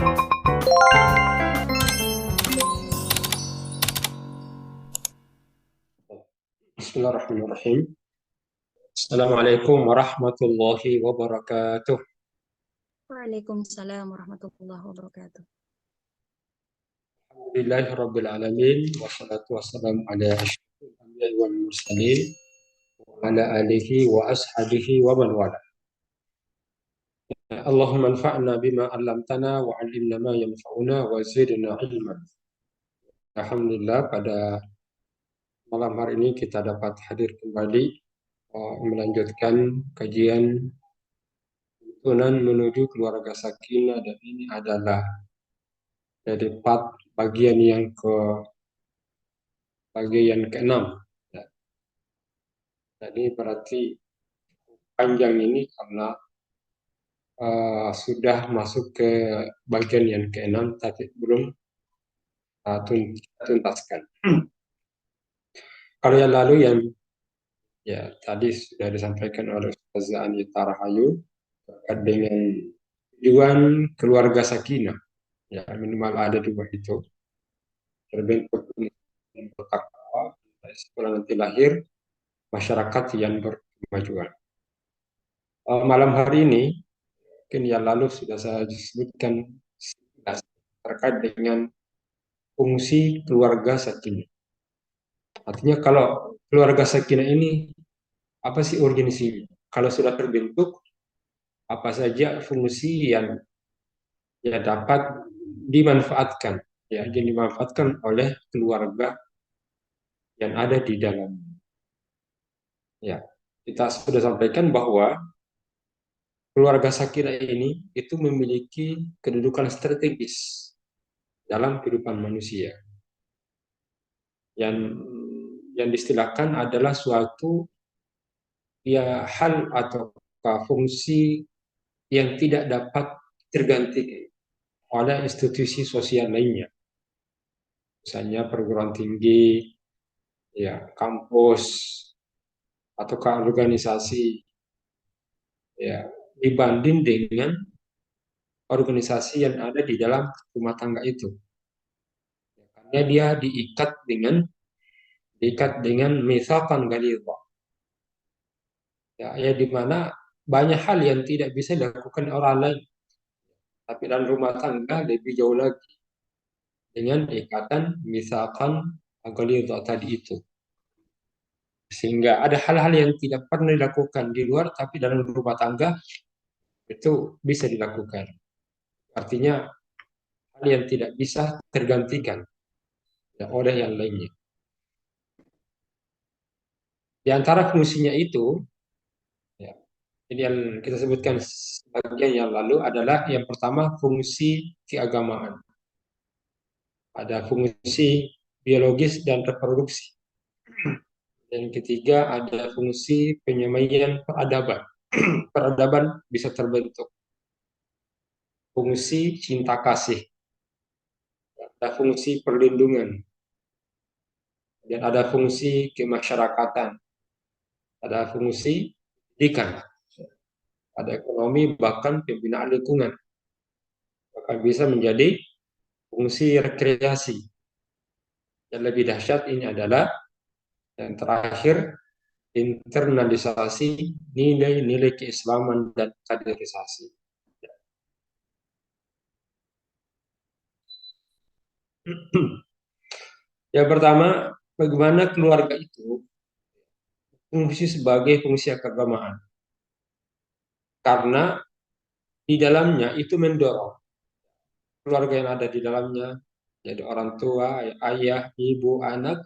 Bismillahirrahmanirrahim. Assalamualaikum warahmatullahi wabarakatuh. Waalaikumsalam warahmatullahi wabarakatuh. Alhamdulillahirabbil alamin wassalatu wassalamu ala asyrofil anbiya'i wal mursalin wa ala alihi wa ashabihi wa man wala. Allahumma anfa'na bima 'allamtana wa 'allimna ma yanfa'una wa zidna ilman. Alhamdulillah, pada malam hari ini kita dapat hadir kembali melanjutkan kajian tuntunan menuju keluarga sakinah, dan ini adalah dari bagian keenam. Ya, jadi berarti panjang ini karena sudah masuk ke bagian yang keenam, tapi belum tuntaskan. Kalau yang lalu yang tadi sudah disampaikan oleh Ustaz Anita Rahayu terkait dengan tujuan keluarga sakinah, ya minimal ada dua itu, terbentuk dan bertakwa, setelah nanti lahir masyarakat yang berkemajuan. Malam hari ini, mungkin yang lalu sudah saya sebutkan terkait dengan fungsi keluarga sakinah. Artinya kalau keluarga sakinah ini apa sih urgensinya? Kalau sudah terbentuk, apa saja fungsi yang dapat dimanfaatkan, yang dimanfaatkan oleh keluarga yang ada di dalam. Ya, kita sudah sampaikan bahwa keluarga sakinah ini itu memiliki kedudukan strategis dalam kehidupan manusia. Yang distilahkan adalah suatu hal atau fungsi yang tidak dapat tergantikan oleh institusi sosial lainnya. Misalnya perguruan tinggi, kampus, atau organisasi, dibanding dengan organisasi yang ada di dalam rumah tangga itu. Karena dia diikat dengan mitsaqan ghalidha. Di mana banyak hal yang tidak bisa dilakukan orang lain, tapi dalam rumah tangga lebih jauh lagi dengan ikatan mitsaqan ghalidha tadi itu. Sehingga ada hal-hal yang tidak pernah dilakukan di luar, tapi dalam rumah tangga itu bisa dilakukan. Artinya hal yang tidak bisa tergantikan oleh yang lainnya. Di antara fungsinya itu, ini yang kita sebutkan sebagian yang lalu adalah yang pertama fungsi keagamaan. Ada fungsi biologis dan reproduksi. Yang ketiga ada fungsi penyemaian peradaban. Peradaban bisa terbentuk. Fungsi cinta kasih. Ada fungsi perlindungan. Dan ada fungsi kemasyarakatan. Ada fungsi pendidikan. Ada ekonomi, bahkan pembinaan lingkungan. Bahkan bisa menjadi fungsi rekreasi. Yang lebih dahsyat ini adalah yang terakhir, internalisasi nilai-nilai keislaman dan kaderisasi. Yang pertama, bagaimana keluarga itu fungsi sebagai fungsi keagamaan. Karena di dalamnya itu mendorong keluarga yang ada di dalamnya, jadi orang tua, ayah, ibu, anak,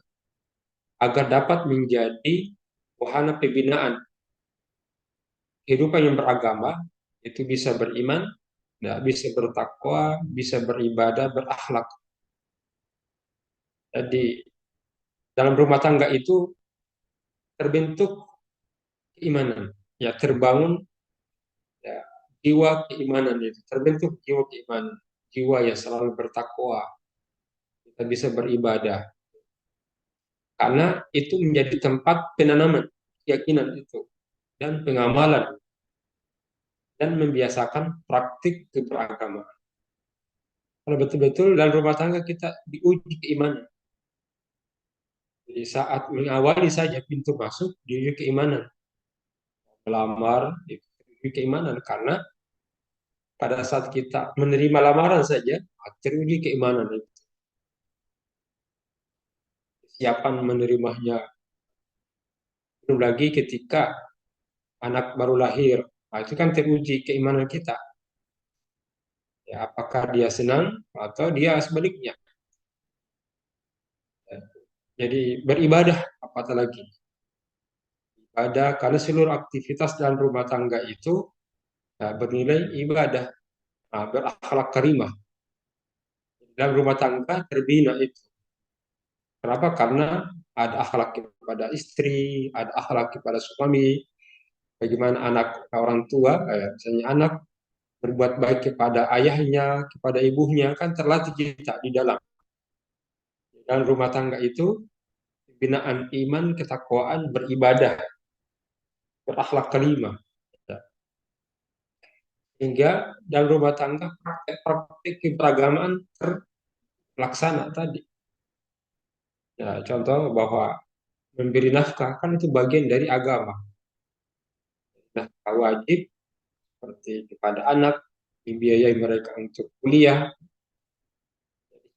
agar dapat menjadi wahana pembinaan kehidupan yang beragama, itu bisa beriman, bisa bertakwa, bisa beribadah, berakhlak. Jadi dalam rumah tangga itu terbentuk keimanan, terbangun jiwa keimanan, itu terbentuk jiwa keimanan, jiwa yang selalu bertakwa, kita bisa beribadah, karena itu menjadi tempat penanaman keyakinan itu dan pengamalan dan membiasakan praktik keberagamaan. Kalau betul-betul dalam rumah tangga kita diuji keimanan. Jadi saat mengawali saja pintu masuk, diuji keimanan. Melamar, diuji keimanan. Karena pada saat kita menerima lamaran saja, teruji keimanan itu. Kesiapan menerimanya. Belum lagi ketika anak baru lahir. Nah, itu kan teruji keimanan kita. Ya, apakah dia senang atau dia sebaliknya. Ya, jadi beribadah, apatah lagi. Ibadah, karena seluruh aktivitas dalam rumah tangga itu bernilai ibadah, berakhlak karimah. Dalam rumah tangga terbina itu. Kenapa? Karena ada akhlak kepada istri, ada akhlak kepada suami, bagaimana anak orang tua, misalnya anak berbuat baik kepada ayahnya, kepada ibunya, kan terlatih kita di dalam rumah tangga itu, binaan iman, ketakwaan, beribadah, berakhlak karimah. Hingga dalam rumah tangga praktek-praktek keberagaman terlaksana tadi. Ya, contoh bahwa memberi nafkah kan itu bagian dari agama. Nafkah wajib seperti kepada anak, dibiayai mereka untuk kuliah,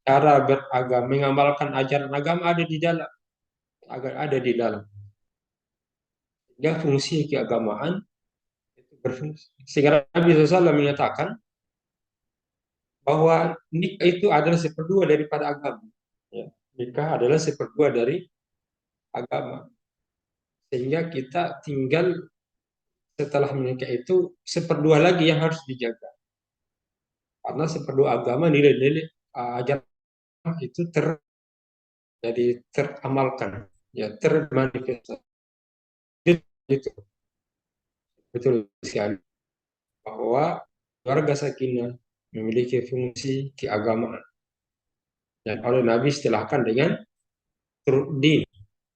cara beragama, mengamalkan ajaran agama ada di dalam, agar ada di dalam. Sehingga fungsi keagamaan itu berfungsi. Sehingga Nabi SAW menyatakan bahwa nikah itu adalah seperdua daripada agama. Ya, nikah adalah seperdua dari agama. Sehingga kita tinggal setelah menikah itu seperdua lagi yang harus dijaga. Karena seperdua agama nilai-nilai ajaran itu jadi teramalkan, ya termanifestasi. Itu betul sekali bahwa keluarga sakinah memiliki fungsi keagamaan dan oleh Nabi istilahkan dengan din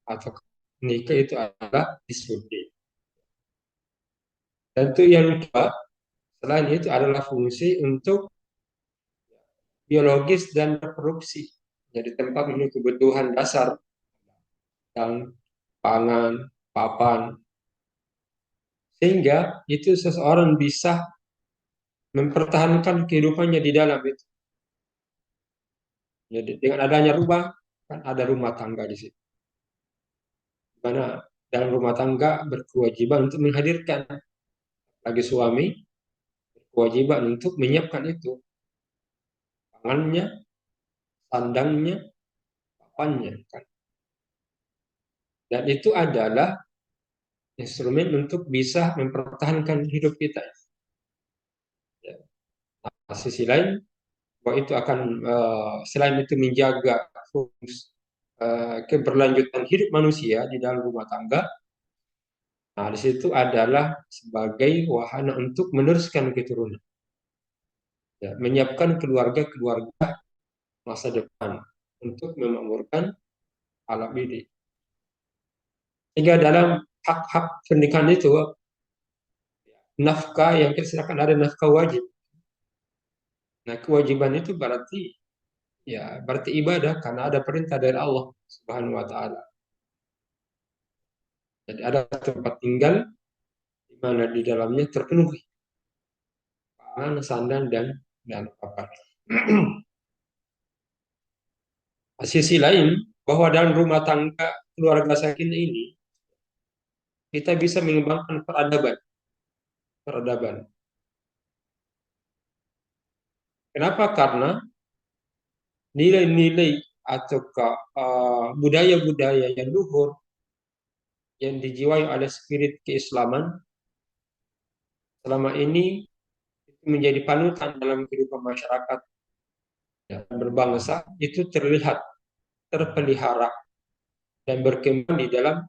atau nikah itu adalah disurdin. Dan itu yang kedua, selain itu adalah fungsi untuk biologis dan reproduksi. Jadi tempat memenuhi kebutuhan dasar dan pangan, papan, sehingga itu seseorang bisa mempertahankan kehidupannya di dalam itu. Jadi dengan adanya rumah, kan ada rumah tangga di situ. Mana dalam rumah tangga berkewajiban untuk menghadirkan bagi suami, berkewajiban untuk menyiapkan itu, pangannya, sandangnya, papannya, kan. Dan itu adalah instrumen untuk bisa mempertahankan hidup kita. Ya. Nah, sisi lain, bahwa itu akan selain itu menjaga fungsi keberlanjutan hidup manusia di dalam rumah tangga. Nah, di situ adalah sebagai wahana untuk meneruskan keturunan, ya, menyiapkan keluarga-keluarga masa depan untuk memakmurkan alam ini. Hingga dalam hak-hak pernikahan itu, nafkah yang kita silakan ada nafkah wajib. Nah, kewajiban itu berarti ibadah karena ada perintah dari Allah Subhanahu wa taala. Jadi ada tempat tinggal di mana di dalamnya terpenuhi pangan, sandang dan papan. Sisi lain bahwa dalam rumah tangga keluarga sakinah ini kita bisa mengembangkan peradaban. Kenapa? Karena nilai-nilai atau budaya-budaya yang luhur yang dijiwai oleh spirit keislaman selama ini menjadi panutan dalam kehidupan masyarakat dan berbangsa itu terlihat terpelihara dan berkembang di dalam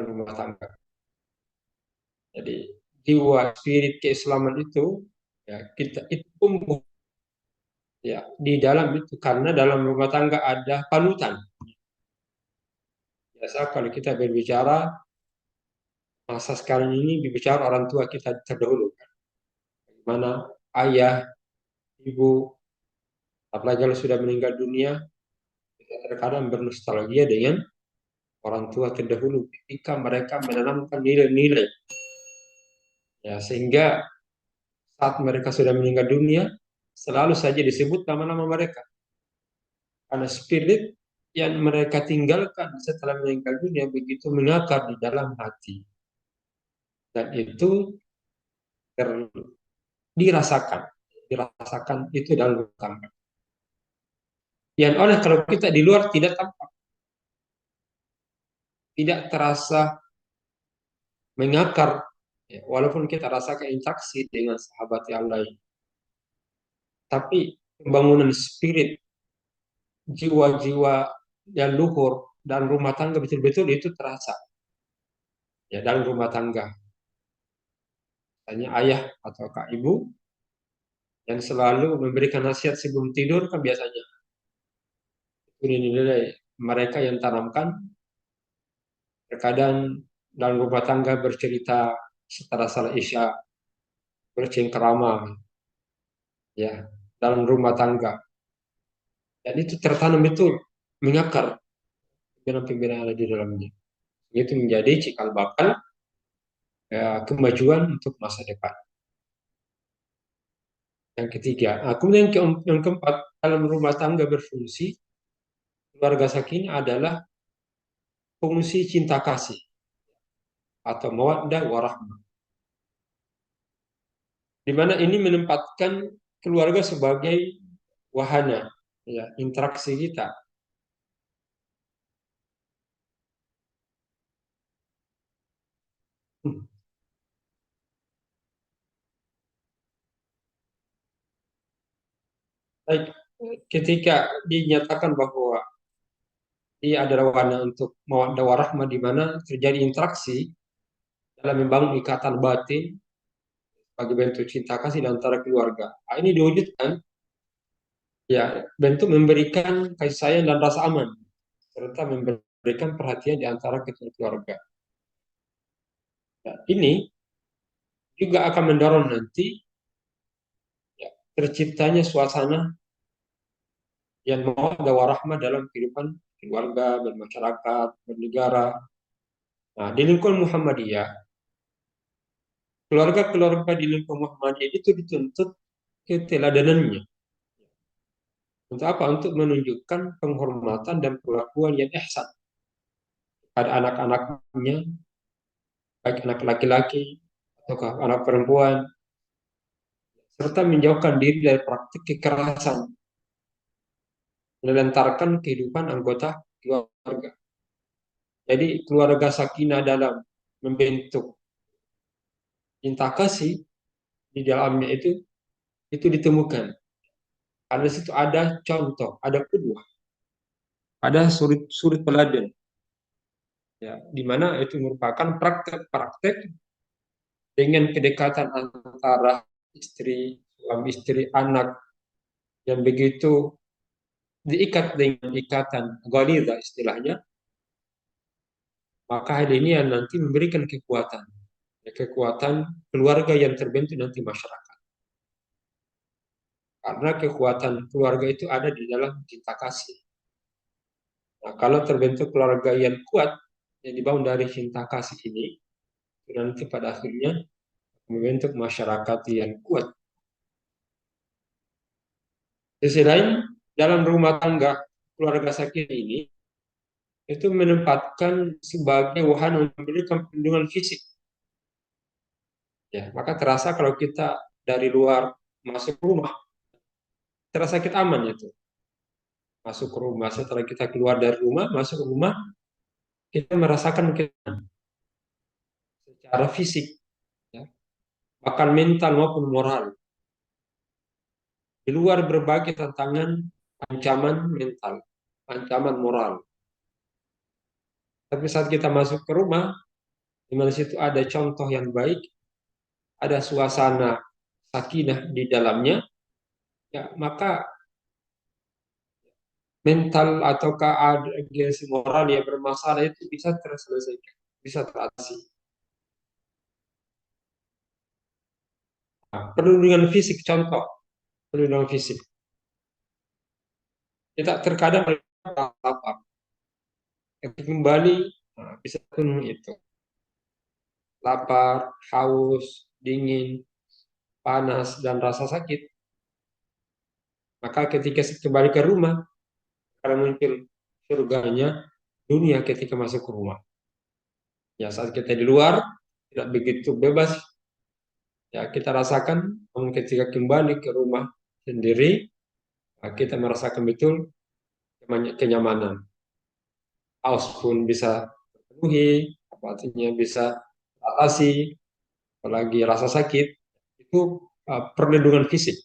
rumah tangga. Jadi jiwa spirit keislaman itu ya kita itu tumbuh ya di dalam itu karena dalam rumah tangga ada panutan. Biasa kalau kita berbicara masa sekarang ini berbicara orang tua kita terdahulu, bagaimana ayah ibu, apalagi kalau sudah meninggal dunia, kita terkadang bernostalgia dengan orang tua terdahulu ketika mereka menanamkan nilai-nilai, ya, sehingga saat mereka sudah meninggal dunia selalu saja disebut nama-nama mereka karena spirit yang mereka tinggalkan setelah meninggal dunia begitu mengakar di dalam hati, dan itu ter- dirasakan dirasakan itu dalam rumah tangga. Yang oleh kalau kita di luar tidak tampak, tidak terasa mengakar, ya, walaupun kita rasakan interaksi dengan sahabat yang lain, tapi pembangunan spirit, jiwa-jiwa yang luhur dan rumah tangga betul-betul itu terasa, ya, dalam rumah tangga. Hanya ayah atau kak ibu yang selalu memberikan nasihat sebelum tidur kan biasanya ini nilai mereka yang tanamkan. Terkadang dalam rumah tangga bercerita setelah salat isya, bercengkerama, ya, dalam rumah tangga, dan itu tertanam betul, mengakar pimpinan-pimpinan yang ada di dalamnya. Itu menjadi cikal bakal, ya, kemajuan untuk masa depan. Yang ketiga, kemudian yang keempat, dalam rumah tangga berfungsi, keluarga sakinah adalah fungsi cinta kasih atau mawaddah warahmah, di mana ini menempatkan keluarga sebagai wahana, ya, interaksi kita. Baik, ketika dinyatakan bahwa ia adalah wahana untuk mawaddah warahmah, di mana terjadi interaksi dalam membangun ikatan batin sebagai bentuk cinta kasih di antara keluarga. Nah, ini diwujudkan, ya, bentuk memberikan kasih sayang dan rasa aman serta memberikan perhatian di antara kedua keluarga. Nah, ini juga akan mendorong nanti, ya, terciptanya suasana yang mawaddah warahmah dalam kehidupan keluarga, bermasyarakat, bernegara. Nah, di lingkungan Muhammadiyah, keluarga-keluarga di lingkungan Muhammadiyah itu dituntut keteladanannya. Untuk apa? Untuk menunjukkan penghormatan dan perlakuan yang ihsan pada anak-anaknya, baik anak laki-laki atau anak perempuan, serta menjauhkan diri dari praktik kekerasan, menelantarkan kehidupan anggota keluarga. Jadi keluarga sakinah dalam membentuk cinta kasih di dalamnya itu ditemukan. Karena di situ ada contoh, ada kedua, ada suri teladan, ya, di mana itu merupakan praktek-praktek dengan kedekatan antara istri, suami istri, anak yang begitu diikat dengan ikatan ghalidha istilahnya, maka hal ini yang nanti memberikan kekuatan, ya, kekuatan keluarga yang terbentuk nanti masyarakat. Karena kekuatan keluarga itu ada di dalam cinta kasih. Nah, kalau terbentuk keluarga yang kuat yang dibangun dari cinta kasih ini, nanti pada akhirnya membentuk masyarakat yang kuat. Di sisi lain, dalam rumah tangga keluarga sakinah ini itu menempatkan sebagai wahana memberikan perlindungan fisik. Ya, maka terasa kalau kita dari luar masuk rumah, terasa kita aman itu. Masuk ke rumah, setelah kita keluar dari rumah, masuk ke rumah, kita merasakan kita secara fisik, ya, bahkan mental maupun moral. Di luar berbagai tantangan, ancaman mental, ancaman moral. Tapi saat kita masuk ke rumah, di mana situ ada contoh yang baik, ada suasana sakinah di dalamnya, ya, maka mental ataukah agensi moral yang bermasalah itu bisa terselesaikan, bisa teratasi. Nah, perlindungan fisik contoh, perlindungan fisik. Kita terkadang lapar, ketika kembali bisa penuh itu. Lapar, haus, dingin, panas, dan rasa sakit. Maka ketika kembali ke rumah, akan muncul surganya dunia ketika masuk ke rumah. Ya saat kita di luar tidak begitu bebas, ya kita rasakan, namun ketika kembali ke rumah sendiri, kita merasakan betul kenyamanan. Haus pun bisa terpenuhi, apa artinya bisa atasi, apalagi rasa sakit, itu perlindungan fisik.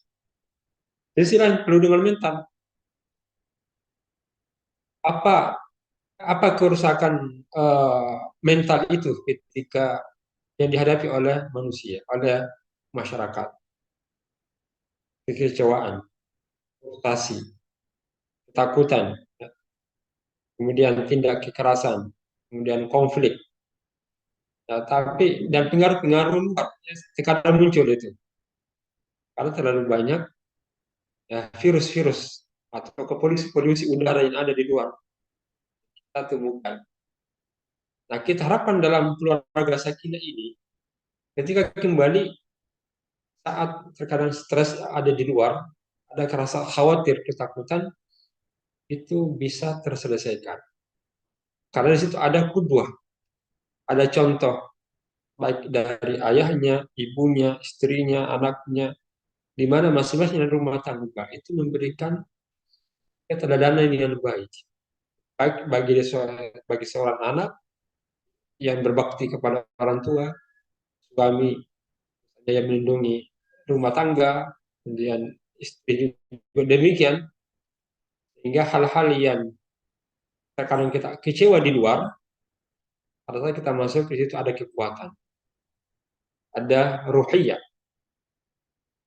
Di sisi lain perlindungan mental, apa apa kerusakan mental itu ketika yang dihadapi oleh manusia, oleh masyarakat, kekecewaan, frustasi, ketakutan, kemudian tindak kekerasan, kemudian konflik. Nah, tapi dan pengaruh-pengaruh luar ya, terkadang muncul itu karena terlalu banyak ya, virus-virus atau polusi-polusi udara yang ada di luar kita temukan. Nah, kita harapkan dalam keluarga sakinah ini, ketika kembali saat terkadang stres ada di luar, ada rasa khawatir, ketakutan, itu bisa terselesaikan. Karena di situ ada kudwah, ada contoh, baik dari ayahnya, ibunya, istrinya, anaknya, di mana masing-masing rumah tangga itu memberikan keteladanan yang baik. Baik bagi seorang anak yang berbakti kepada orang tua, suami yang melindungi rumah tangga, kemudian istri juga demikian, sehingga hal-hal yang terkadang kita kecewa di luar, pada saat kita masuk di situ ada kekuatan, ada ruhiyah.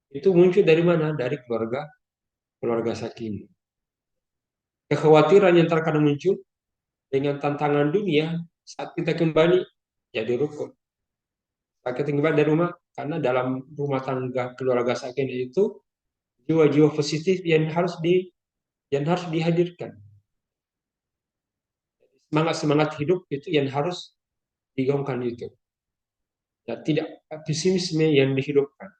Itu muncul dari mana? Dari keluarga sakinah. Kekhawatiran yang terkadang muncul dengan tantangan dunia saat kita kembali jadi rukun. Saat kita kembali dari rumah, karena dalam rumah tangga keluarga sakinah itu jiwa-jiwa positif yang harus dihadirkan. Semangat-semangat hidup itu yang harus digaungkan itu. Ya, tidak pesimisme yang dihidupkan.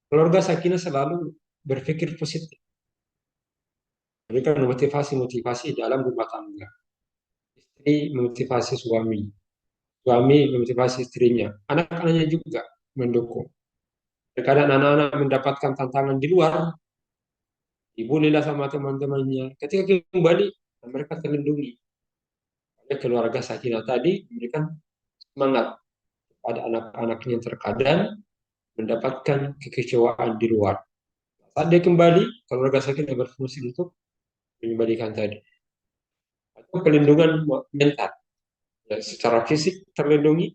Keluarga sakinah selalu berpikir positif. Mereka memotivasi dalam rumah tangga. Istri memotivasi suami. Suami memotivasi istrinya. Anak-anaknya juga mendukung. Terkadang anak-anak mendapatkan tantangan di luar, dibulilah sama teman-temannya. Ketika kembali, mereka terlindungi. Oleh keluarga sakinah tadi memberikan semangat pada anak-anaknya yang terkadang mendapatkan kekecewaan di luar. Saat dia kembali, keluarga sakinah berfungsi untuk mengembalikan tadi. Atau pelindungan mental. Ya, secara fisik terlindungi,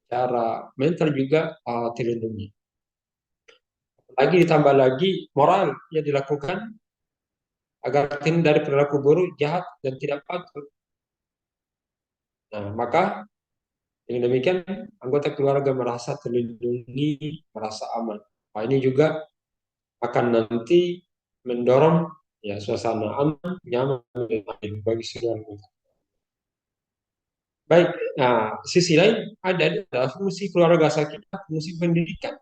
secara mental juga terlindungi. Lagi ditambah lagi moral yang dilakukan agar terhindar dari perilaku buruk, jahat, dan tidak patut. Nah, maka dengan demikian anggota keluarga merasa terlindungi, merasa aman. Nah, ini juga akan nanti mendorong ya suasana aman, nyaman bagi seluruh anggota. Baik, nah sisi lain ada fungsi keluarga sakinah, fungsi pendidikan.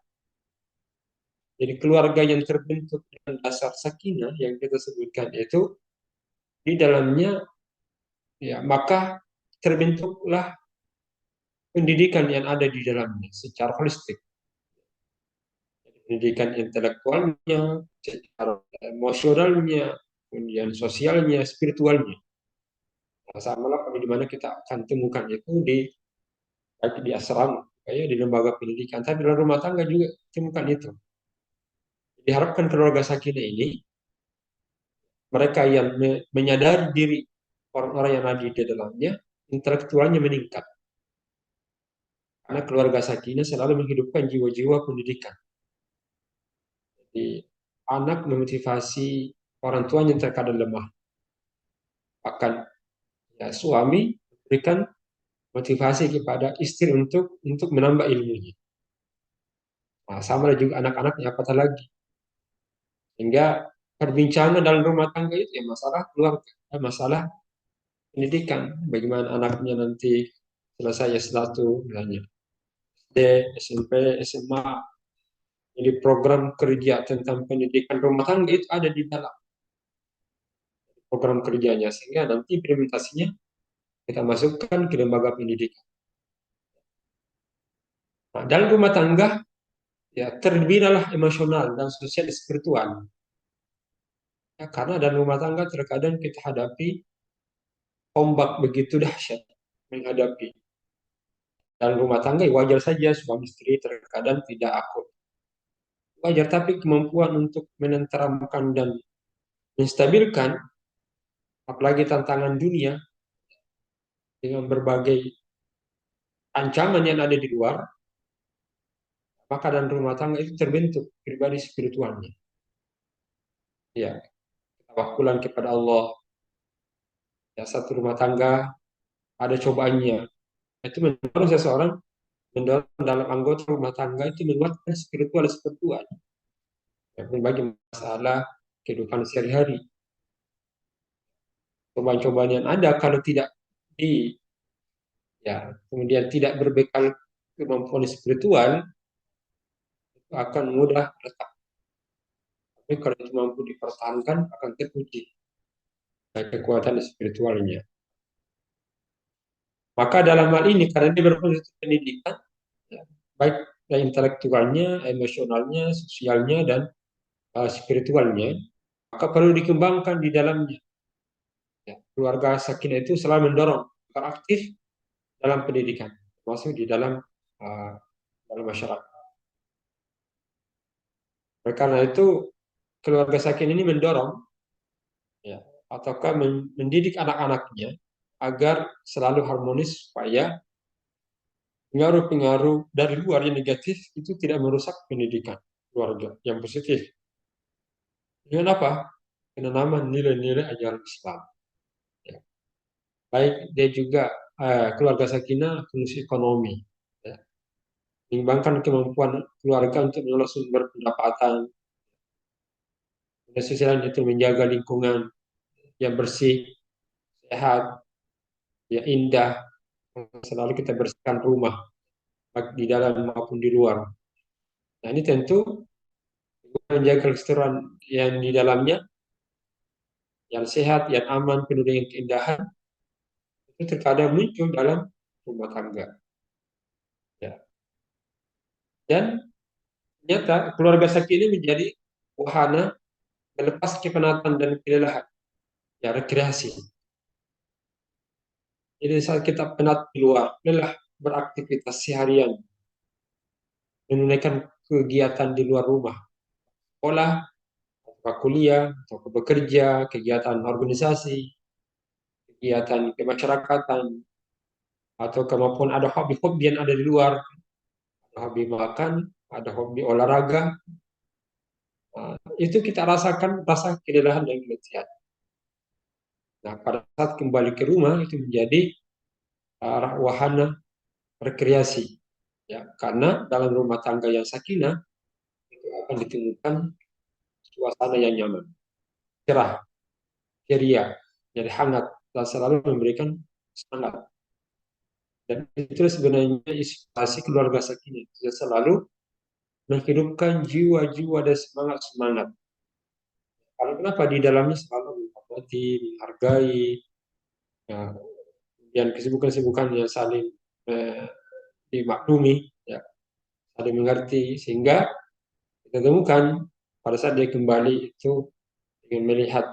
Jadi keluarga yang terbentuk dengan dasar sakinah yang kita sebutkan itu di dalamnya ya maka terbentuklah pendidikan yang ada di dalamnya secara holistik. Pendidikan intelektualnya, secara emosionalnya, kemudian sosialnya, spiritualnya. Nah, sama lah di mana kita akan temukan itu di asrama, kayak di lembaga pendidikan, tapi dalam rumah tangga juga temukan itu. Diharapkan keluarga sakinah ini mereka yang menyadari diri orang-orang yang ada di dalamnya, intelektualnya meningkat. Karena keluarga sakinah selalu menghidupkan jiwa-jiwa pendidikan. Jadi anak memotivasi orang tuanya yang terkadang lemah. Bahkan ya, suami memberikan motivasi kepada istri untuk menambah ilmunya. Nah, sama juga anak-anaknya apatah lagi. Hingga perbincangan dalam rumah tangga itu ya masalah keluarga, masalah pendidikan, bagaimana anaknya nanti selesai S1 misalnya, SD, SMP, SMA. Jadi program kerja tentang pendidikan rumah tangga itu ada di dalam program kerjanya, sehingga nanti implementasinya kita masukkan ke lembaga pendidikan. Nah, dalam rumah tangga ya terbinalah emosional dan sosial spiritual. Ya, karena dalam rumah tangga terkadang kita hadapi ombak begitu dahsyat menghadapi. Dalam rumah tangga ya wajar saja suami istri terkadang tidak akur. Wajar, tapi kemampuan untuk menenteramkan dan menstabilkan, apalagi tantangan dunia dengan berbagai ancaman yang ada di luar, maka dalam rumah tangga itu terbentuk pribadi spiritualnya. Ya, tawakkulan kepada Allah. Ya, satu rumah tangga ada cobaannya. Itu mendorong seseorang, mendorong dalam anggota rumah tangga itu menguatkan spiritual. Ya, berbagai masalah kehidupan sehari-hari. Cobaan-cobaan yang ada kalau tidak di ya kemudian tidak berbekal kemampuan spiritual, itu akan mudah retak. Tapi kalau itu mampu dipertahankan akan teruji kekuatan spiritualnya. Maka dalam hal ini karena dia berfungsi pendidikan, ya, baik intelektualnya, emosionalnya, sosialnya, dan spiritualnya, maka perlu dikembangkan di dalamnya. Ya, keluarga sakinah itu selalu mendorong beraktif dalam pendidikan, termasuk di uh, dalam masyarakat. Oleh karena itu, keluarga sakinah ini mendorong, ya, ataukah mendidik anak-anaknya agar selalu harmonis supaya pengaruh-pengaruh dari luar yang negatif itu tidak merusak pendidikan keluarga yang positif. Dengan apa? Penanaman nilai-nilai ajaran Islam. Ya. Baik dia juga keluarga sakinah fungsi ekonomi. Ya. Mengembangkan kemampuan keluarga untuk mengelola sumber pendapatan. Dan sisi lain itu menjaga lingkungan yang bersih, sehat, ya indah. Selalu kita bersihkan rumah, baik di dalam maupun di luar. Nah ini tentu menjaga keseluruhan yang di dalamnya, yang sehat, yang aman, penuh dengan keindahan, itu terkadang muncul dalam rumah tangga. Ya. Dan ternyata keluarga sakit ini menjadi wahana melepas kepenatan dan kelelahan, ya rekreasi. Jadi saat kita penat di luar, lelah beraktivitas seharian, menunaikan kegiatan di luar rumah, sekolah, atau kuliah, atau bekerja, kegiatan organisasi, kegiatan kemasyarakatan, atau kemampuan ada hobi-hobi yang ada di luar, ada hobi makan, ada hobi olahraga, itu kita rasakan rasa kelelahan dan keletihan. Nah, pada saat kembali ke rumah itu menjadi wahana rekreasi. Ya, karena dalam rumah tangga yang sakinah itu akan ditemukan suasana yang nyaman, cerah, ceria, jadi hangat dan selalu memberikan semangat. Dan itu sebenarnya inspirasi keluarga sakinah. Dia selalu menghidupkan jiwa-jiwa dan semangat-semangat. Karena kenapa di dalamnya selalu menghormati, menghargai, ya, dan kesibukan-kesibukan yang saling eh, dimaklumi, ya, saling mengerti, sehingga kita temukan pada saat dia kembali itu dengan melihat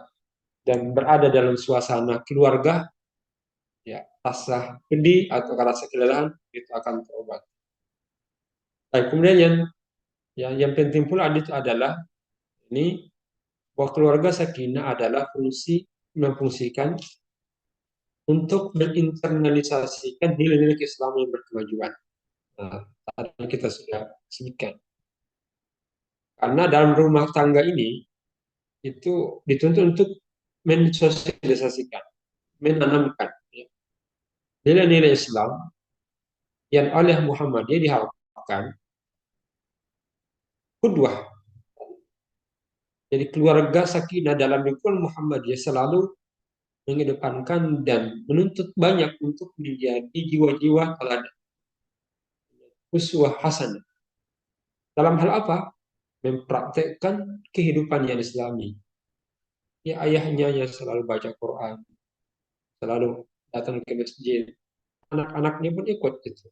dan berada dalam suasana keluarga, ya rasa pedih atau rasa kelelahan itu akan terobat. Baik, kemudian yang penting pula itu adalah ini bahwa keluarga sakinah adalah memfungsikan untuk menginternalisasikan nilai-nilai Islam yang berkemajuan. Nah, tadi kita sudah sebutkan. Karena dalam rumah tangga ini itu dituntut untuk mensosialisasikan, menanamkan, ya, nilai-nilai Islam yang oleh Muhammadiyah diharapkan kudwah, Jadi keluarga sakinah dalam lingkungan Muhammadiyah selalu mengedepankan dan menuntut banyak untuk menjadi jiwa-jiwa teladan, uswah hasanah. Dalam hal apa? Mempraktekkan kehidupan yang islami. Ya, ayahnya yang selalu baca Quran, selalu datang ke masjid, anak-anaknya pun ikut itu.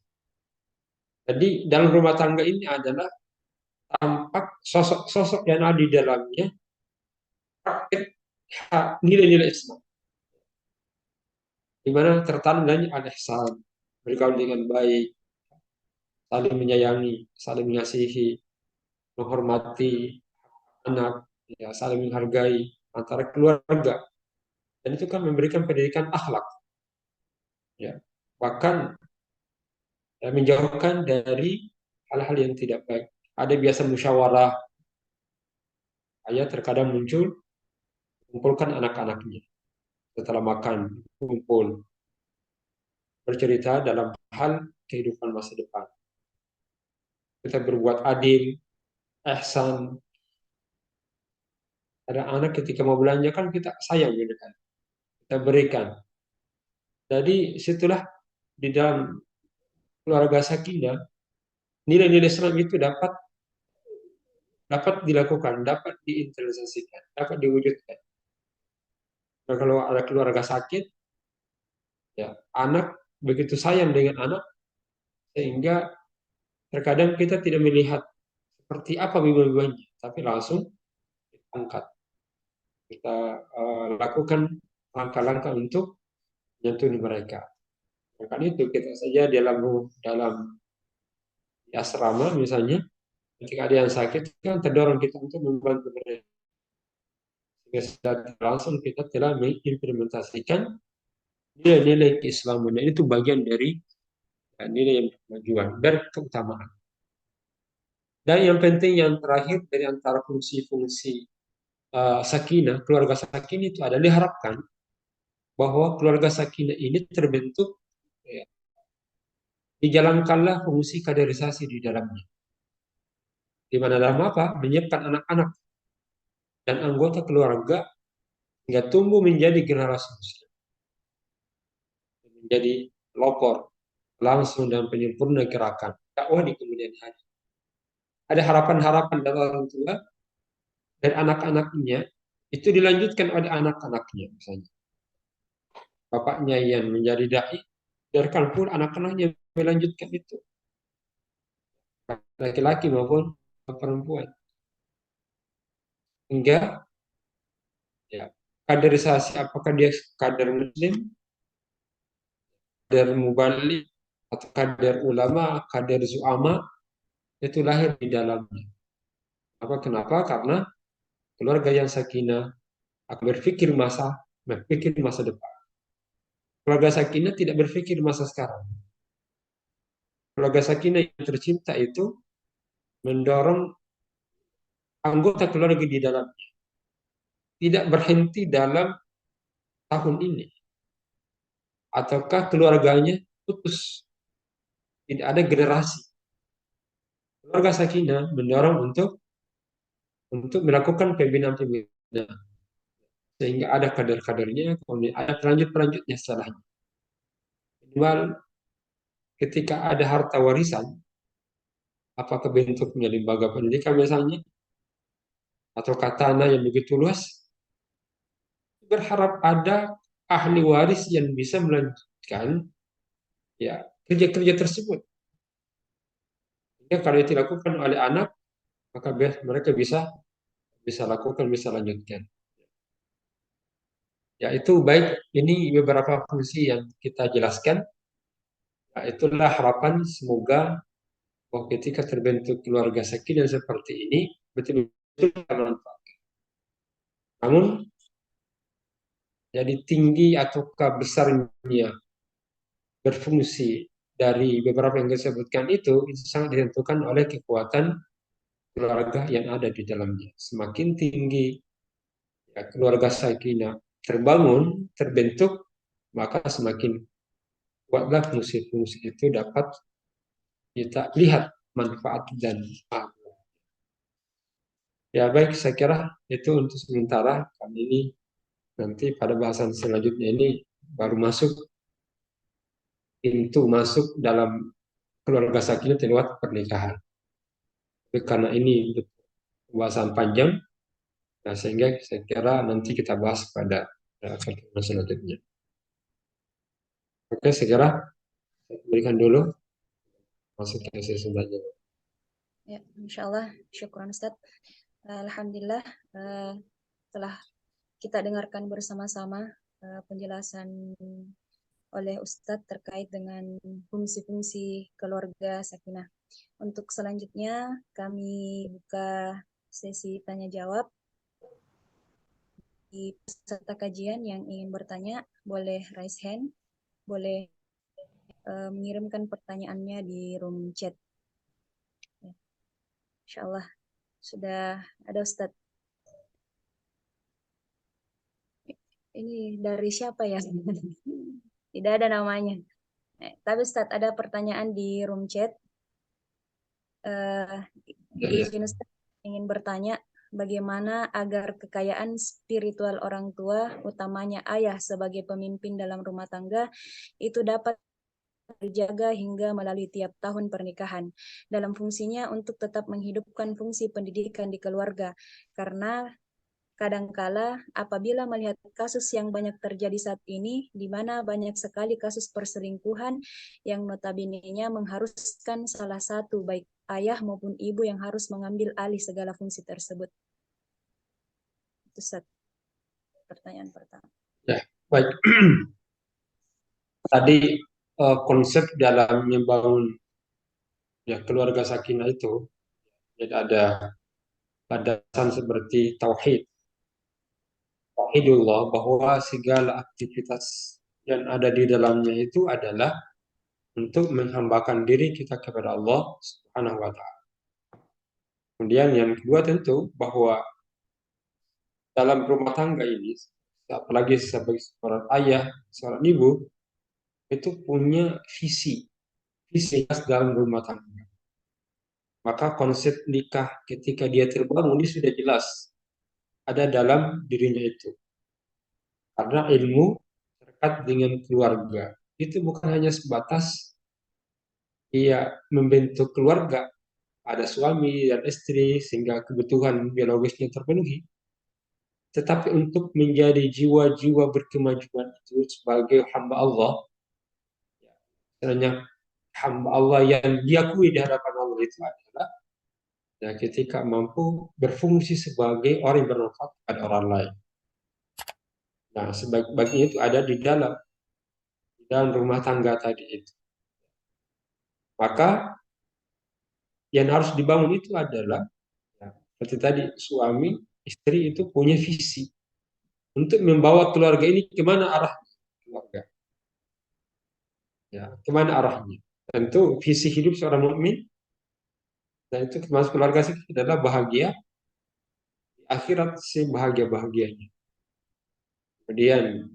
Jadi dalam rumah tangga ini adalah tampak sosok-sosok yang ada di dalamnya praktek nilai-nilai Islam, di mana tertanam dan al-ihsan, bergaul dengan baik, saling menyayangi, saling mengasihi, menghormati anak, ya, saling menghargai antara keluarga. Dan itu kan memberikan pendidikan akhlak, ya. Bahkan ya, menjauhkan dari hal-hal yang tidak baik. Ada biasa musyawarah, ayah terkadang muncul, kumpulkan anak-anaknya setelah makan, kumpul, bercerita dalam hal kehidupan masa depan. Kita berbuat adil, ihsan. Ada anak ketika mau belanja kan kita sayang gitu kan, kita berikan. Jadi situlah di dalam keluarga sakinah, nilai-nilai Islam itu dapat dapat dilakukan, dapat diintegrasikan, dapat diwujudkan. Nah, kalau ada keluarga sakit, ya anak begitu sayang dengan anak sehingga terkadang kita tidak melihat seperti apa beban-bebannya, tapi langsung angkat. Kita lakukan langkah-langkah untuk menyentuh mereka. Maka itu kita saja dalam asrama misalnya, ketika ada yang sakit kan terdorong kita untuk membantu mereka. Sehingga secara langsung kita telah mengimplementasikan nilai-nilai keislaman. Itu bagian dari nilai yang kemajuan dan keutamaan. Dan yang penting yang terakhir dari antara fungsi-fungsi sakinah, keluarga sakinah itu adalah diharapkan bahwa keluarga sakinah ini terbentuk, ya, dijalankanlah fungsi kaderisasi di dalamnya. Di mana dalam apa? Menyiapkan anak-anak dan anggota keluarga hingga tumbuh menjadi generasi muslim, menjadi pelopor langsung dan penyempurna gerakan dakwah di kemudian hari. Ada harapan-harapan dari orang tua dan anak-anaknya itu dilanjutkan oleh anak-anaknya misalnya. Bapaknya yang menjadi dai, biarkan pun anak-anaknya melanjutkan itu, laki-laki maupun perempuan. Hingga ya, kaderisasi apakah dia kader muslim, kader mubalik, atau kader ulama, kader zuama, itu lahir di dalamnya. Kenapa? Karena keluarga yang sakinah akan berpikir masa depan. Keluarga sakinah tidak berpikir masa sekarang. Keluarga sakinah yang tercinta itu mendorong anggota keluarga di dalam tidak berhenti dalam tahun ini, ataukah keluarganya putus, tidak ada generasi. Keluarga sakinah mendorong untuk melakukan pembinaan-pembinaan sehingga ada kader-kadernya, kemudian ada pelanjut-pelanjutnya setelahnya. Minimal ketika ada harta warisan, apakah bentuknya lembaga pendidikan misalnya, atau tanah yang begitu luas, berharap ada ahli waris yang bisa melanjutkan ya kerja-kerja tersebut. Ya, kalau itu dilakukan oleh anak, maka mereka bisa lakukan, bisa lanjutkan. Ya, itu baik. Ini beberapa fungsi yang kita jelaskan. Nah, itulah harapan semoga bahwa ketika terbentuk keluarga sakinah seperti ini betul-betul bermanfaat. Namun jadi tinggi ataukah besarnya berfungsi dari beberapa yang disebutkan itu sangat ditentukan oleh kekuatan keluarga yang ada di dalamnya. Semakin tinggi ya, keluarga sakinah terbangun, terbentuk, maka semakin kuatlah fungsi-fungsi itu dapat kita lihat manfaat dan manfaat. Ya baik, saya kira itu untuk sementara. Kali ini nanti pada bahasan selanjutnya ini baru masuk pintu masuk dalam keluarga sakinah lewat pernikahan. Tapi karena ini pembahasan panjang, nah sehingga saya kira nanti kita bahas pada pertemuan selanjutnya. Oke, saya kira saya berikan dulu masuk ke sesi selanjutnya. Ya, Insya Allah, syukuran Ustadz. Alhamdulillah, telah kita dengarkan bersama-sama penjelasan oleh Ustadz terkait dengan fungsi-fungsi keluarga sakinah. Untuk selanjutnya, kami buka sesi tanya jawab. Di peserta kajian yang ingin bertanya, boleh raise hand, boleh mengirimkan pertanyaannya di room chat. Ya, Insya Allah sudah ada Ustadz. Ini dari siapa ya? Tidak ada namanya. Tapi Ustadz ada pertanyaan di room chat. Ya, ya. Izin Ustadz ingin bertanya, bagaimana agar kekayaan spiritual orang tua, utamanya ayah sebagai pemimpin dalam rumah tangga, itu dapat terjaga hingga melalui tiap tahun pernikahan dalam fungsinya untuk tetap menghidupkan fungsi pendidikan di keluarga. Karena kadangkala apabila melihat kasus yang banyak terjadi saat ini, di mana banyak sekali kasus perselingkuhan yang notabene-nya mengharuskan salah satu baik ayah maupun ibu yang harus mengambil alih segala fungsi tersebut. Itu pertanyaan pertama. Ya, baik. Tadi konsep dalam membangun ya keluarga sakinah itu jadi ada landasan seperti tauhidullah, bahwa segala aktivitas yang ada di dalamnya itu adalah untuk menghambakan diri kita kepada Allah Subhanahu wa taala. Kemudian yang kedua tentu bahwa dalam rumah tangga ini, apalagi sebagai seorang ayah, seorang ibu, itu punya visi khas dalam rumah tangga. Maka konsep nikah ketika dia terbangun ini sudah jelas ada dalam dirinya itu. Karena ilmu terkait dengan keluarga itu bukan hanya sebatas ia membentuk keluarga, ada suami dan istri sehingga kebutuhan biologisnya terpenuhi, tetapi untuk menjadi jiwa-jiwa berkemajuan itu sebagai hamba Allah, sebenarnya hamba Allah yang diakui di hadapan Allah itu adalah ya, ketika mampu berfungsi sebagai orang yang bermanfaat pada orang lain. Nah, sebaik-baiknya itu ada di dalam rumah tangga tadi itu. Maka yang harus dibangun itu adalah ya, seperti tadi suami istri itu punya visi untuk membawa keluarga ini kemana arah keluarga, ya kemana arahnya. Tentu visi hidup seorang mukmin dan itu termasuk keluarga sih adalah bahagia di akhirat sebahagia bahagianya. Kemudian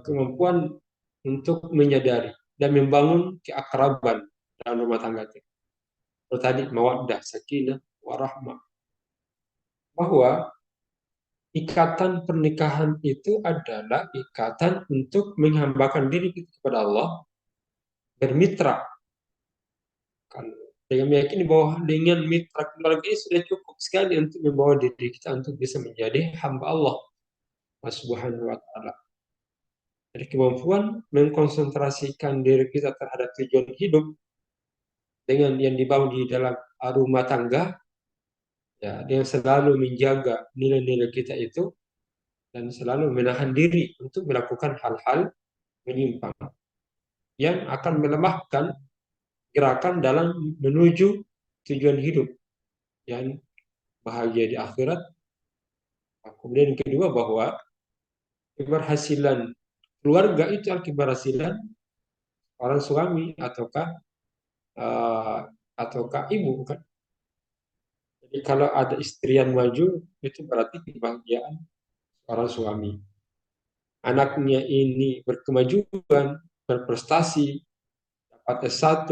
kemampuan untuk menyadari dan membangun keakraban dalam rumah tangga itu. Tadi mawaddah, sakinah, warahmah, bahwa ikatan pernikahan itu adalah ikatan untuk menghambakan diri kita kepada Allah, bermitra. Kan, dengan meyakini bahwa dengan mitra keluarga ini sudah cukup sekali untuk membawa diri kita untuk bisa menjadi hamba Allah Subhanahu wa Ta'ala. Jadi kemampuan mengkonsentrasikan diri kita terhadap tujuan hidup dengan yang dibangun di dalam rumah tangga, ya, dengan selalu menjaga nilai-nilai kita itu dan selalu menahan diri untuk melakukan hal-hal menyimpang yang akan melemahkan gerakan dalam menuju tujuan hidup yang bahagia di akhirat. Kemudian yang kedua bahwa keberhasilan keluarga itu adalah keberhasilan orang suami uh, ataukah ibu kan. Jadi kalau ada istri yang maju itu berarti kebahagiaan orang suami. Anaknya ini berkemajuan, berprestasi, dapat S1,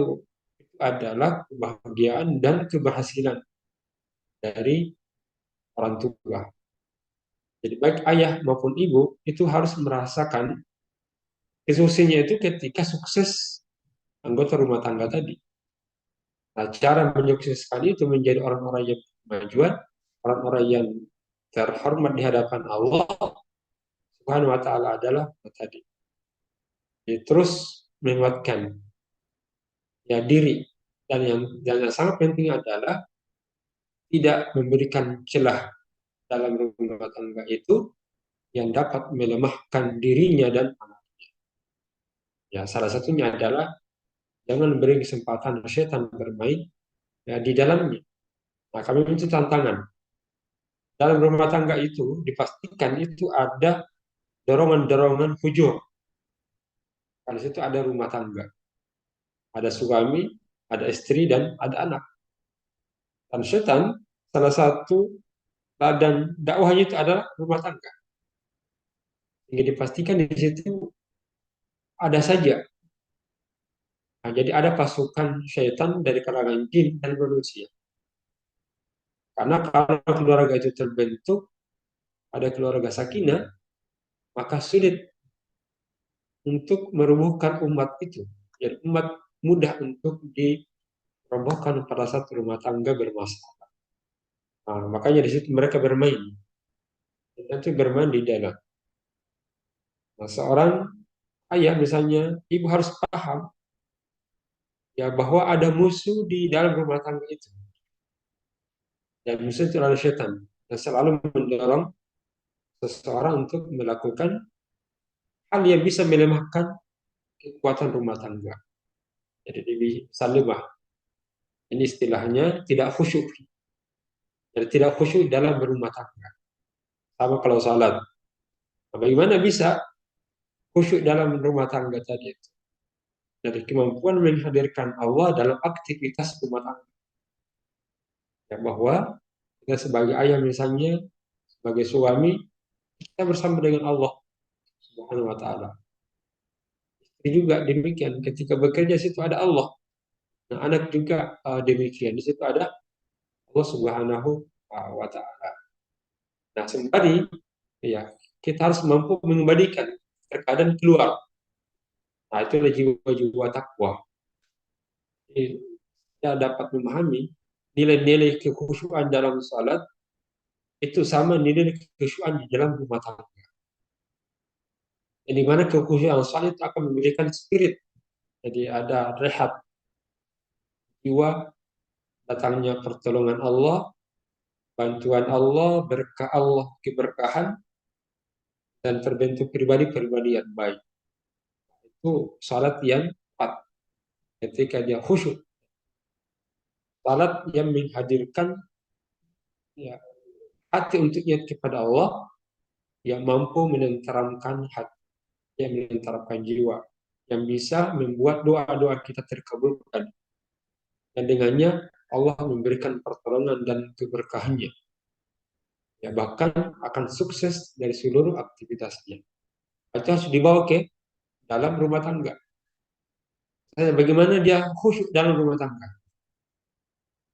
itu adalah kebahagiaan dan keberhasilan dari orang tua. Jadi baik ayah maupun ibu itu harus merasakan kesusinya itu ketika sukses anggota rumah tangga tadi. Nah, cara menyukseskan itu menjadi orang-orang yang kemajuan, orang-orang yang terhormat di hadapan Allah Subhanahu wa taala adalah tadi. Jadi, terus menguatkan ya diri, dan yang sangat penting adalah tidak memberikan celah dalam rumah tangga itu yang dapat melemahkan dirinya dan anak. Ya, salah satunya adalah jangan beri kesempatan setan bermain ya, di dalamnya. Nah, kami itu tantangan. Dalam rumah tangga itu dipastikan itu ada dorongan-dorongan fujur. Karena situ ada rumah tangga, ada suami, ada istri, dan ada anak. Dan setan salah satu ladang dakwahnya itu adalah rumah tangga. Sehingga dipastikan di situ ada saja. Nah, jadi ada pasukan syaitan dari kalangan jin dan manusia. Karena kalau keluarga itu terbentuk, ada keluarga sakinah, maka sulit untuk merubuhkan umat itu. Jadi umat mudah untuk dirobohkan pada saat rumah tangga bermasalah. Nah, makanya di situ mereka bermain. Nanti bermain di dalam. Nah, seorang ayah misalnya, ibu harus paham ya bahwa ada musuh di dalam rumah tangga itu. Dan musuh itu adalah setan. Dan selalu mendorong seseorang untuk melakukan hal yang bisa melemahkan kekuatan rumah tangga. Jadi salimah. Ini istilahnya tidak khusyuk. Jadi tidak khusyuk dalam berumah tangga. Sama kalau salat. Nah, bagaimana bisa khusyuk dalam rumah tangga tadi? Jadi kemampuan menghadirkan Allah dalam aktivitas rumah tangga. Ya, bahwa kita sebagai ayah misalnya, sebagai suami, kita bersama dengan Allah Subhanahu wa taala. Istri juga demikian, ketika bekerja situ ada Allah. Nah, anak juga demikian, di situ ada Allah Subhanahu wa taala. Nah, sembari ya kita harus mampu mengembalikan terkadang keluar. Nah, itu adalah jiwa-jiwa takwa. Jadi, kita dapat memahami nilai-nilai kekhusyuan dalam salat itu sama nilai kekhusyuan di dalam rumah tangga. Di mana kekhusyuan salat itu akan memberikan spirit. Jadi ada rehat jiwa, datangnya pertolongan Allah, bantuan Allah, berkah Allah, keberkahan, dan terbentuk pribadi-pribadi yang baik. Itu salat yang tepat ketika dia khusyuk. Salat yang menghadirkan ya, hati untuk ingat kepada Allah, yang mampu menenteramkan hati, yang menenteramkan jiwa, yang bisa membuat doa-doa kita terkabulkan. Dan dengannya Allah memberikan pertolongan dan keberkahannya. Ya, bahkan akan sukses dari seluruh aktivitasnya. Itu harus dibawa ke dalam rumah tangga. Bagaimana dia khusyuk dalam rumah tangga?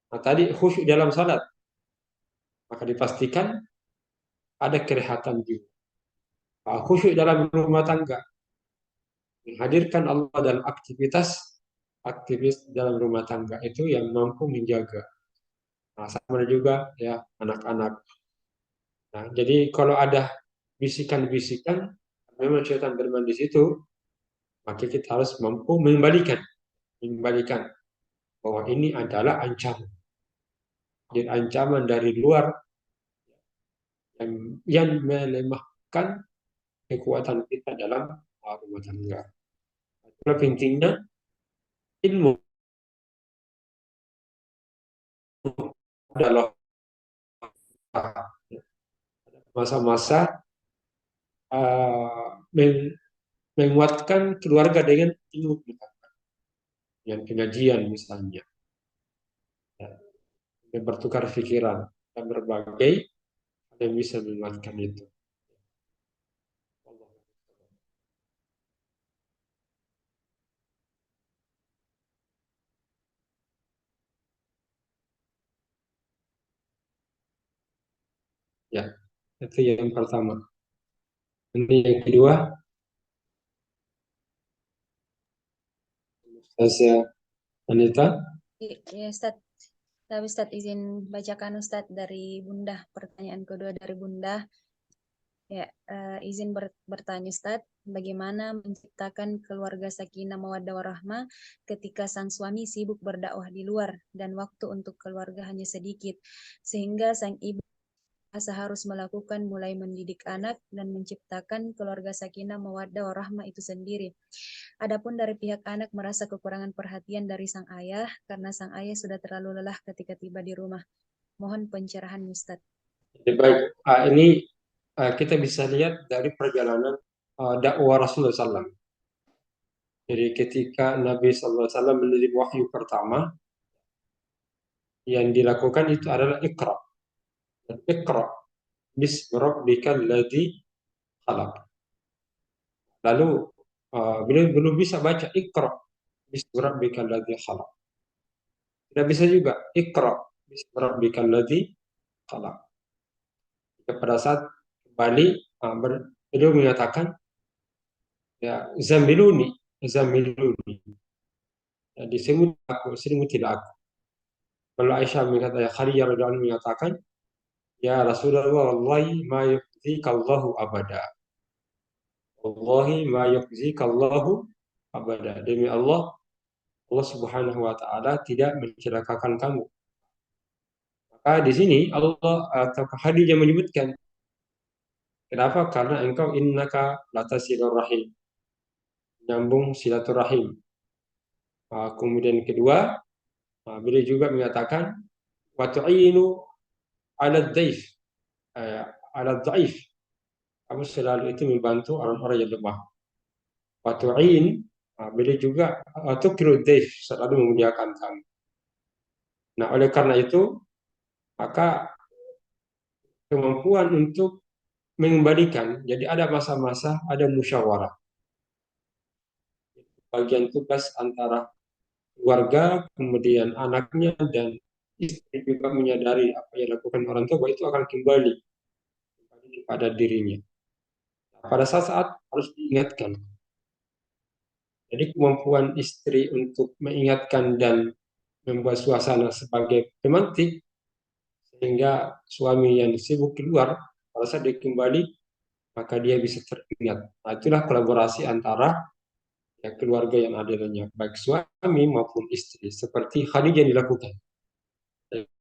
Nah, tadi khusyuk dalam salat, maka dipastikan ada kerehatan jiwa. Nah, khusyuk dalam rumah tangga, menghadirkan Allah dalam aktivis dalam rumah tangga itu yang mampu menjaga. Nah, sama juga ya anak-anak. Nah, jadi kalau ada bisikan-bisikan, memang syaitan bermain di situ, maka kita harus mampu mengembalikan bahwa ini adalah ancaman. Dan ancaman dari luar yang melemahkan kekuatan kita dalam rumah tangga. Itulah pentingnya ilmu adalah masa-masa menguatkan keluarga dengan ilmu kita, yang pengajian misalnya, dan bertukar pikiran dan berbagai yang bisa menguatkan itu. Ya, itu yang pertama. Nanti yang kedua, Ustazah Anita. Ya, Ustaz. Tapi Ustaz izin bacakan Ustaz dari Bunda, pertanyaan kedua dari Bunda. Ya, izin bertanya Ustaz, bagaimana menciptakan keluarga sakinah mawaddah warahmah ketika sang suami sibuk berdakwah di luar dan waktu untuk keluarga hanya sedikit, sehingga sang ibu harus melakukan mulai mendidik anak dan menciptakan keluarga sakinah mawaddah warahmah itu sendiri. Adapun dari pihak anak merasa kekurangan perhatian dari sang ayah karena sang ayah sudah terlalu lelah ketika tiba di rumah. Mohon pencerahan Ustaz. Jadi baik, ini kita bisa lihat dari perjalanan dakwah Rasulullah SAW. Jadi ketika Nabi SAW menerima wahyu pertama, yang dilakukan itu adalah Iqra. Dan Iqra bismi rabbikal ladzi khalaq. Lalu beliau belum bisa baca Iqra bismi rabbikal ladzi khalaq. Tidak bisa juga Iqra bismi rabbikal ladzi khalaq. Pada saat kembali beliau menyatakan ya zamiluni zamiluni. Ya, diselimuti aku. Kalau Aisyah mengatakan, Khadijah radhiyallahu anha menyatakan, ya Rasulullah, wallahi ma yukhzikallahu abada. Wallahi ma yukhzikallahu abada. Demi Allah, Allah Subhanahu wa taala tidak mencelakakan kamu. Maka di sini Allah atau Khadijah menyebutkan, kenapa? Karena engkau innaka latasilur rahim. Nyambung silaturahim. Kemudian kedua, beliau juga menyatakan, wa tu'inu ala dhaif, ala dhaif. Kamu selalu itu membantu orang-orang yang lemah. Watu'in, beliau juga tukru dhaif, selalu memuliakan kamu. Nah, oleh karena itu, maka kemampuan untuk mengembalikan, jadi ada masa-masa, ada musyawarah. Bagian tugas antara keluarga, kemudian anaknya, dan istri juga menyadari apa yang dilakukan orang tua, itu akan kembali pada dirinya. Nah, pada saat-saat harus diingatkan. Jadi kemampuan istri untuk mengingatkan dan membuat suasana sebagai pemantik sehingga suami yang sibuk keluar pada saat dia kembali maka dia bisa teringat. Nah, itulah kolaborasi antara ya, keluarga yang ada dengannya baik suami maupun istri seperti Khadijah yang dilakukan.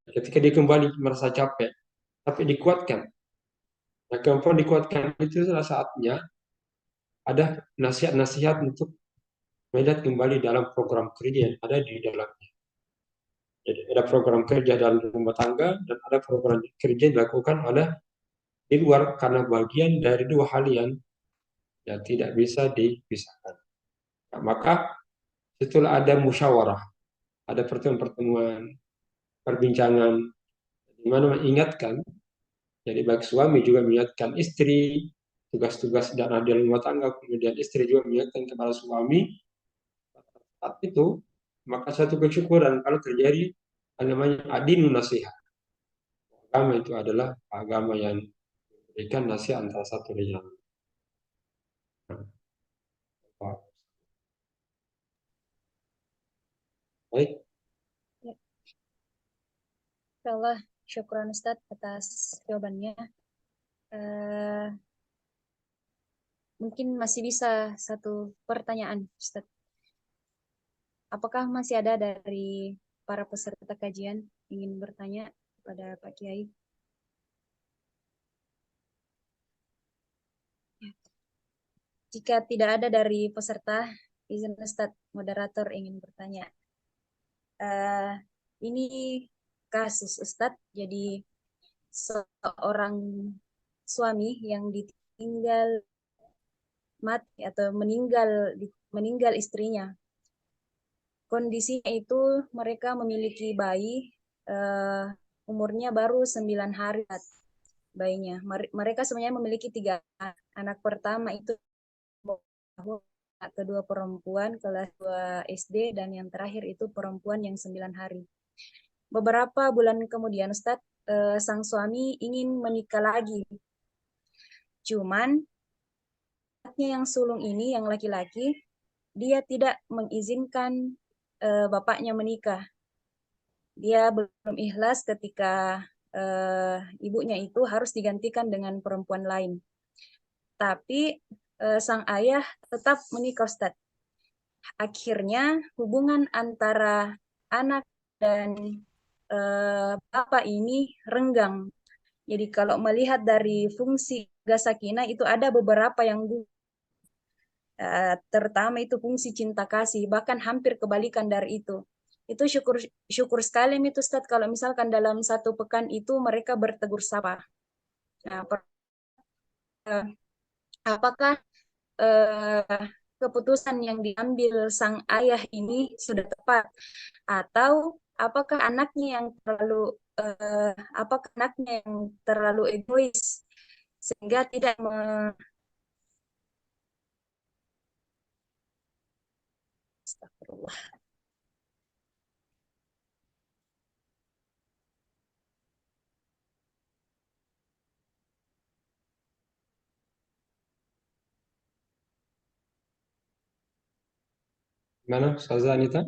Ketika dia kembali merasa capek tapi dikuatkan. Nah, kemampuan dikuatkan itu salah saatnya ada nasihat-nasihat untuk melihat kembali dalam program kerja yang ada di dalamnya. Jadi ada program kerja dalam rumah tangga dan ada program kerja yang dilakukan oleh di luar karena bagian dari dua hal yang ya, tidak bisa dipisahkan. Nah, maka setelah ada musyawarah, ada pertemuan-pertemuan, perbincangan, di mana mengingatkan, jadi baik suami juga mengingatkan istri, tugas-tugas dan adil rumah tangga, kemudian istri juga mengingatkan kepada suami, saat itu, maka satu kesyukuran kalau terjadi namanya adinu nasihat. Agama itu adalah agama yang memberikan nasihat antara satu dan yang lain. Nah, baik. Ya, insyaallah, syukran Ustaz atas jawabannya. Mungkin masih bisa satu pertanyaan Ustaz. Apakah masih ada dari para peserta kajian ingin bertanya kepada Pak Kiai? Ya. Jika tidak ada dari peserta, izin Ustaz moderator ingin bertanya. Ini kasus Ustadz, jadi seorang suami yang ditinggal mati atau meninggal istrinya. Kondisinya itu mereka memiliki bayi, umurnya baru 9 hari bayinya. Mereka sebenarnya memiliki 3 anak. Anak pertama itu kedua perempuan kelas 2 SD dan yang terakhir itu perempuan yang 9 hari. beberapa bulan kemudian Ustadz, sang suami ingin menikah lagi. Cuman anaknya yang sulung ini, yang laki-laki, dia tidak mengizinkan bapaknya menikah. Dia belum ikhlas ketika ibunya itu harus digantikan dengan perempuan lain. Tapi sang ayah tetap menikah, Ustadz. Akhirnya hubungan antara anak dan bapak ini renggang. Jadi kalau melihat dari fungsi sakinah itu ada beberapa yang terutama itu fungsi cinta kasih, bahkan hampir kebalikan dari itu. Itu syukur syukur sekali itu Ustadz kalau misalkan dalam satu pekan itu mereka bertegur sapa. Nah, apakah keputusan yang diambil sang ayah ini sudah tepat, atau apakah anaknya yang terlalu apakah anaknya yang terlalu egois sehingga tidak Astagfirullah. Mana Ustazah Anita?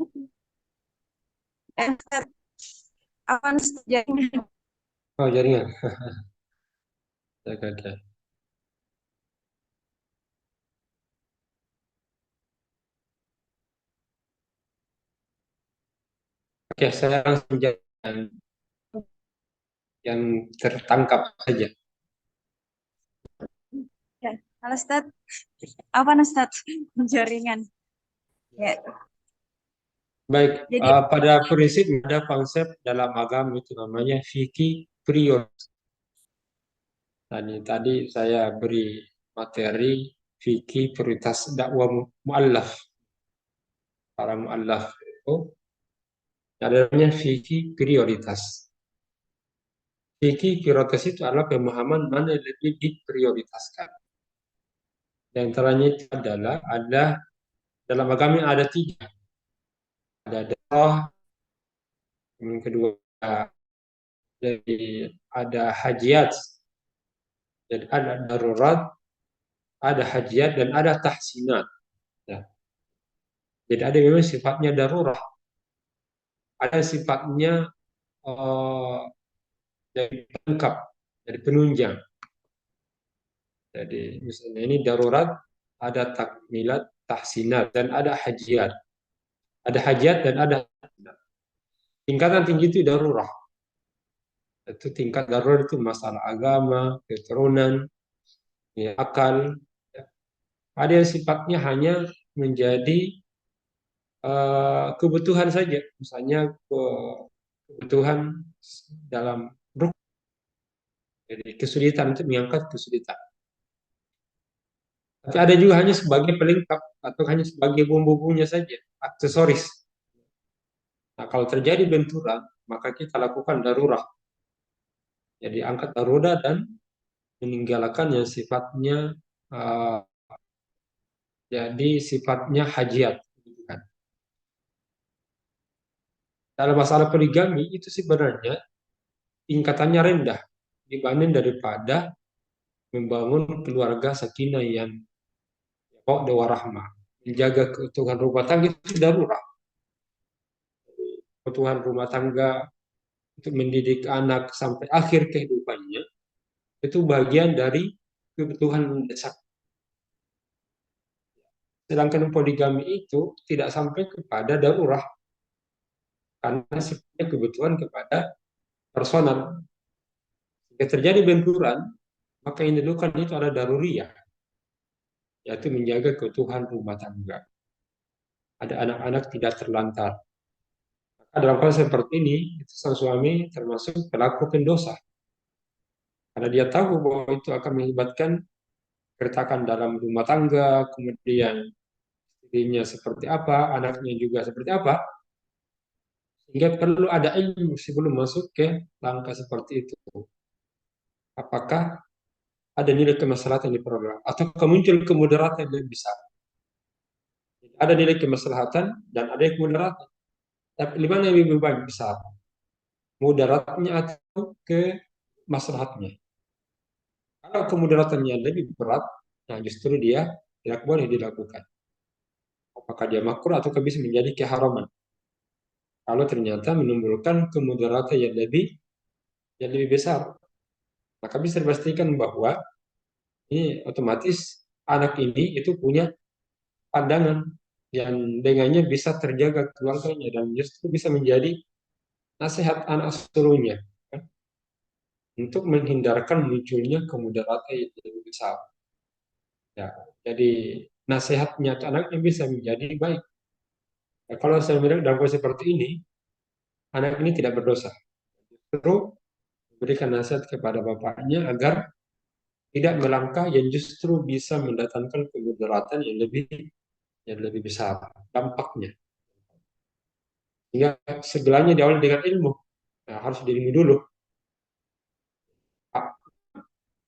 Apa jaringan? Oh, jaringan. Oke, oke. Oke, saya langsung jawab yang tertangkap saja. Ya, halo Ustaz. Apa Ustaz? Jaringan. Ya. Baik, Jadi pada prinsip ada konsep dalam agama itu namanya fikih prior. Tadi saya beri materi fikih prioritas dakwah mu'allaf. Para mu'allaf itu ada namanya fikih prioritas. Fikih prioritas itu adalah pemahaman mana yang lebih diprioritaskan. Di antaranya itu adalah ada dalam agama ada tiga. Ada darah, yang kedua jadi ada hajiat, jadi ada darurat, ada hajiat dan ada tahsinat. Ya. Jadi ada memang sifatnya darurat, ada sifatnya uh, jadi pelengkap, jadi penunjang. Jadi misalnya ini darurat, ada takmilat, tahsinat dan ada hajiat. Ada hajiat dan ada tahsinat. Tingkatan tinggi itu darurat. Itu tingkat darurat itu masalah agama, keturunan, ya, akal. Ya. Ada yang sifatnya hanya menjadi kebutuhan saja, misalnya kebutuhan dalam ruk, jadi kesulitan untuk mengangkat kesulitan. Tapi ada juga hanya sebagai pelengkap atau hanya sebagai bumbu-bumbunya saja, aksesoris. Nah, kalau terjadi benturan, maka kita lakukan darurat. Jadi angkat darurat dan meninggalkan yang sifatnya uh, jadi sifatnya hajiat. Dalam masalah poligami itu sebenarnya tingkatannya rendah dibanding daripada membangun keluarga sakinah yang dewa rahmah, menjaga keutuhan rumah tangga itu darurat. Keutuhan rumah tangga untuk mendidik anak sampai akhir kehidupannya itu bagian dari kebutuhan mendesak. Sedangkan poligami itu tidak sampai kepada darurat karena sifatnya kebutuhan kepada personal. Jika terjadi benturan, maka yang dilakukan itu adalah daruriyah, yaitu menjaga keutuhan rumah tangga. Ada anak-anak tidak terlantar. Maka dalam hal seperti ini, itu sang suami termasuk pelaku pendosa. Karena dia tahu bahwa itu akan mengakibatkan keretakan dalam rumah tangga, kemudian istrinya seperti apa, anaknya juga seperti apa, sehingga perlu ada ilmu sebelum masuk ke langkah seperti itu. Apakah ada nilai kemaslahatan di program atau muncul kemudaratan yang lebih besar? Ada nilai kemaslahatan dan ada kemudaratan. Tapi di mana yang lebih besar? mudaratnya atau ke maslahatnya. Kalau kemudaratannya lebih berat, nah justru dia tidak boleh dilakukan. Apakah dia makruh atau bisa menjadi keharaman. Kalau ternyata menimbulkan kemudaratan yang lebih besar, maka bisa dipastikan bahwa ini otomatis anak ini itu punya pandangan yang dengannya bisa terjaga keluarganya dan justru bisa menjadi nasihat anak seluruhnya, kan? Untuk menghindarkan munculnya kemudaratan yang lebih besar. Ya, jadi nasihatnya ke anaknya bisa menjadi baik. Nah, kalau saya melihat dalam kondisi seperti ini, anak ini tidak berdosa. Justru memberikan nasihat kepada bapaknya agar tidak melangkah yang justru bisa mendatangkan kemudaratan yang lebih besar dampaknya. Sehingga segalanya diawali dengan ilmu. Nah, harus diilmu dulu.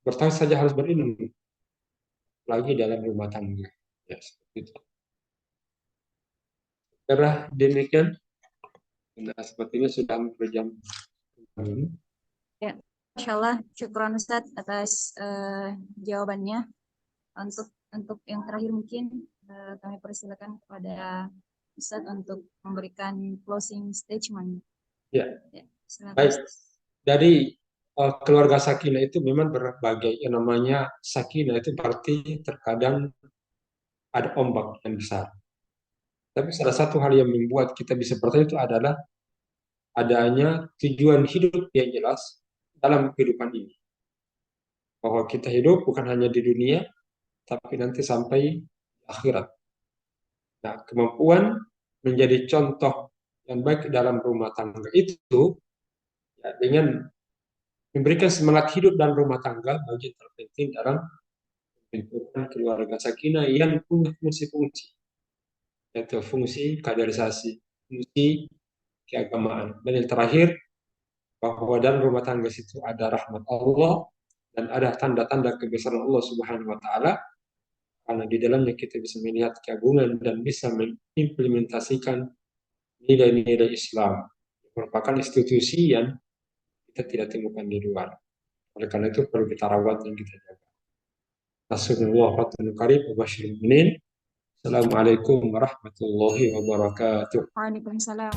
Bertahan saja harus berilmu, lagi dalam rumah tangga. Ya, seperti itu. Karena demikian, nah, sepertinya sudah berjam. Ya, Masya Allah, syukron Ustadz atas jawabannya. Untuk yang terakhir mungkin kami persilakan kepada Ustadz untuk memberikan closing statement. Ya, Ya, silakan. baik. Dari keluarga sakinah itu memang berbagai. Yang namanya sakinah itu berarti terkadang ada ombak yang besar. Tapi salah satu hal yang membuat kita bisa bertahan itu adalah adanya tujuan hidup yang jelas dalam kehidupan ini. Bahwa kita hidup bukan hanya di dunia, tapi nanti sampai akhirat. Nah, kemampuan menjadi contoh yang baik dalam rumah tangga itu, ya, dengan memberikan semangat hidup dalam rumah tangga bagian terpenting dalam bentukan keluarga sakinah yang punya fungsi-fungsi, yaitu fungsi kaderisasi, fungsi keagamaan. Dan yang terakhir, bahwa dalam rumah tangga situ ada rahmat Allah dan ada tanda-tanda kebesaran Allah Subhanahu wa taala, karena di dalamnya kita bisa melihat keagungan dan bisa mengimplementasikan nilai-nilai Islam. Merupakan institusi yang kita tidak temukan di luar. Oleh karena itu perlu kita rawat dan kita jaga. Rasulullah Assalamualaikum warahmatullahi wabarakatuh. Waalaikumsalam.